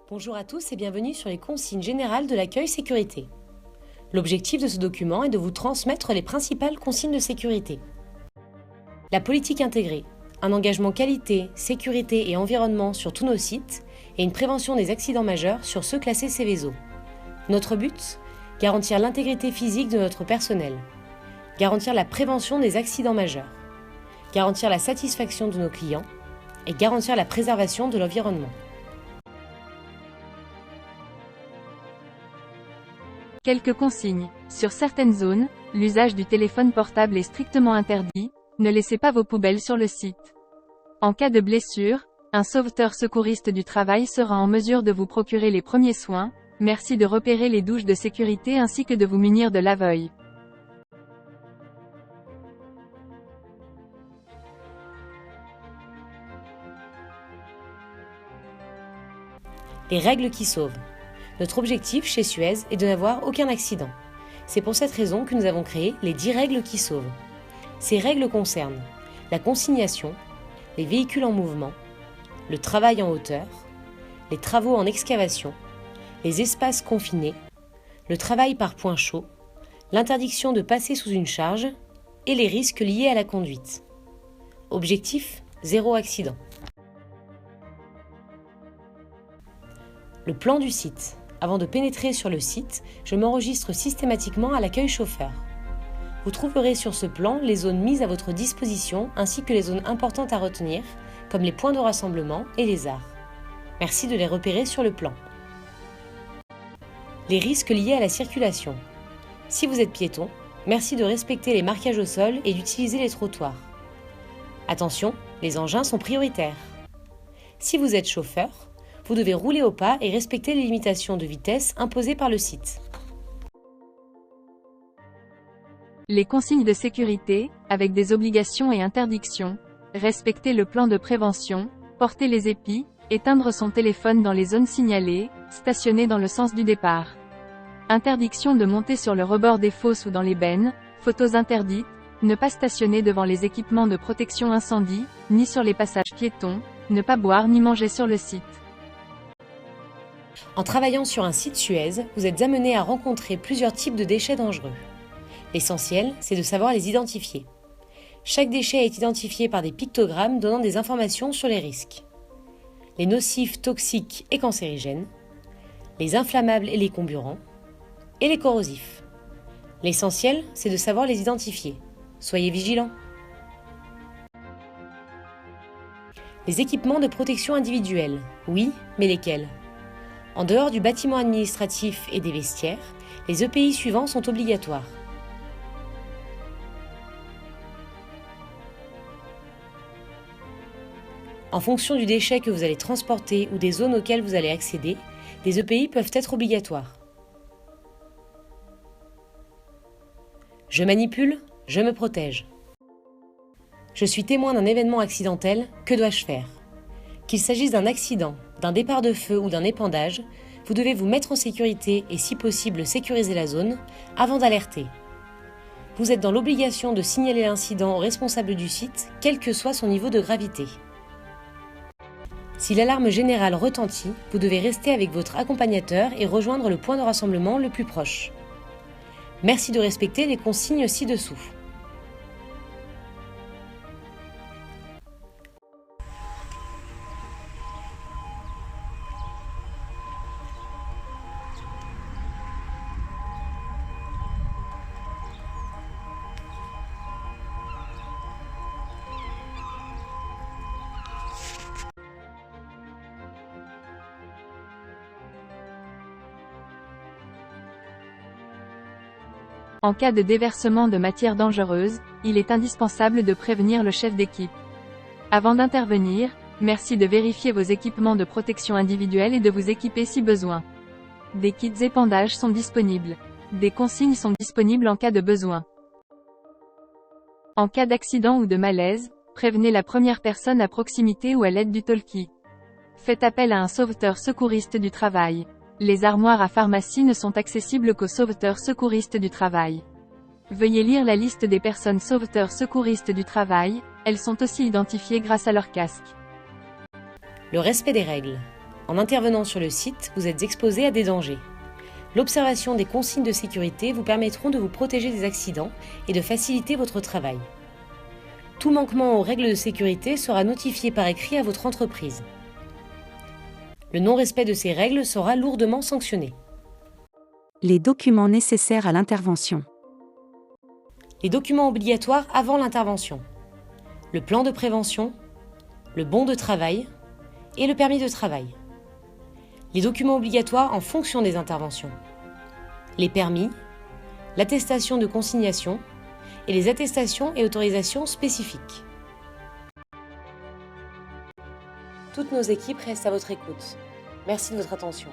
Bonjour à tous et bienvenue sur les consignes générales de l'accueil sécurité. L'objectif de ce document est de vous transmettre les principales consignes de sécurité. La politique intégrée, un engagement qualité, sécurité et environnement sur tous nos sites et une prévention des accidents majeurs sur ceux classés Seveso. Notre but ? Garantir l'intégrité physique de notre personnel, garantir la prévention des accidents majeurs, garantir la satisfaction de nos clients et garantir la préservation de l'environnement. Quelques consignes. Sur certaines zones, l'usage du téléphone portable est strictement interdit. Ne laissez pas vos poubelles sur le site. En cas de blessure, un sauveteur secouriste du travail sera en mesure de vous procurer les premiers soins. Merci de repérer les douches de sécurité ainsi que de vous munir de lave-œil. Les règles qui sauvent. Notre objectif chez Suez est de n'avoir aucun accident. C'est pour cette raison que nous avons créé les 10 règles qui sauvent. Ces règles concernent la consignation, les véhicules en mouvement, le travail en hauteur, les travaux en excavation, les espaces confinés, le travail par point chaud, l'interdiction de passer sous une charge et les risques liés à la conduite. Objectif : 0 accident. Le plan du site. Avant de pénétrer sur le site, je m'enregistre systématiquement à l'accueil chauffeur. Vous trouverez sur ce plan les zones mises à votre disposition ainsi que les zones importantes à retenir, comme les points de rassemblement et les arts. Merci de les repérer sur le plan. Les risques liés à la circulation. Si vous êtes piéton, merci de respecter les marquages au sol et d'utiliser les trottoirs. Attention, les engins sont prioritaires. Si vous êtes chauffeur, vous devez rouler au pas et respecter les limitations de vitesse imposées par le site. Les consignes de sécurité, avec des obligations et interdictions. Respecter le plan de prévention, porter les épis, éteindre son téléphone dans les zones signalées, stationner dans le sens du départ. Interdiction de monter sur le rebord des fosses ou dans les bennes, photos interdites, ne pas stationner devant les équipements de protection incendie, ni sur les passages piétons, ne pas boire ni manger sur le site. En travaillant sur un site Suez, vous êtes amené à rencontrer plusieurs types de déchets dangereux. L'essentiel, c'est de savoir les identifier. Chaque déchet est identifié par des pictogrammes donnant des informations sur les risques. Les nocifs, toxiques et cancérigènes, les inflammables et les comburants, et les corrosifs. L'essentiel, c'est de savoir les identifier. Soyez vigilants. Les équipements de protection individuelle. Oui, mais lesquels ? En dehors du bâtiment administratif et des vestiaires, les EPI suivants sont obligatoires. En fonction du déchet que vous allez transporter ou des zones auxquelles vous allez accéder, des EPI peuvent être obligatoires. Je manipule, je me protège. Je suis témoin d'un événement accidentel, que dois-je faire ? Qu'il s'agisse d'un accident, d'un départ de feu ou d'un épandage, vous devez vous mettre en sécurité et si possible sécuriser la zone avant d'alerter. Vous êtes dans l'obligation de signaler l'incident au responsable du site, quel que soit son niveau de gravité. Si l'alarme générale retentit, vous devez rester avec votre accompagnateur et rejoindre le point de rassemblement le plus proche. Merci de respecter les consignes ci-dessous. En cas de déversement de matière dangereuse, il est indispensable de prévenir le chef d'équipe. Avant d'intervenir, merci de vérifier vos équipements de protection individuelle et de vous équiper si besoin. Des kits épandage sont disponibles. Des consignes sont disponibles en cas de besoin. En cas d'accident ou de malaise, prévenez la première personne à proximité ou à l'aide du talkie. Faites appel à un sauveteur secouriste du travail. Les armoires à pharmacie ne sont accessibles qu'aux sauveteurs secouristes du travail. Veuillez lire la liste des personnes sauveteurs secouristes du travail, elles sont aussi identifiées grâce à leur casque. Le respect des règles. En intervenant sur le site, vous êtes exposé à des dangers. L'observation des consignes de sécurité vous permettront de vous protéger des accidents et de faciliter votre travail. Tout manquement aux règles de sécurité sera notifié par écrit à votre entreprise. Le non-respect de ces règles sera lourdement sanctionné. Les documents nécessaires à l'intervention. Les documents obligatoires avant l'intervention. Le plan de prévention, le bon de travail et le permis de travail. Les documents obligatoires en fonction des interventions. Les permis, l'attestation de consignation et les attestations et autorisations spécifiques. Toutes nos équipes restent à votre écoute. Merci de votre attention.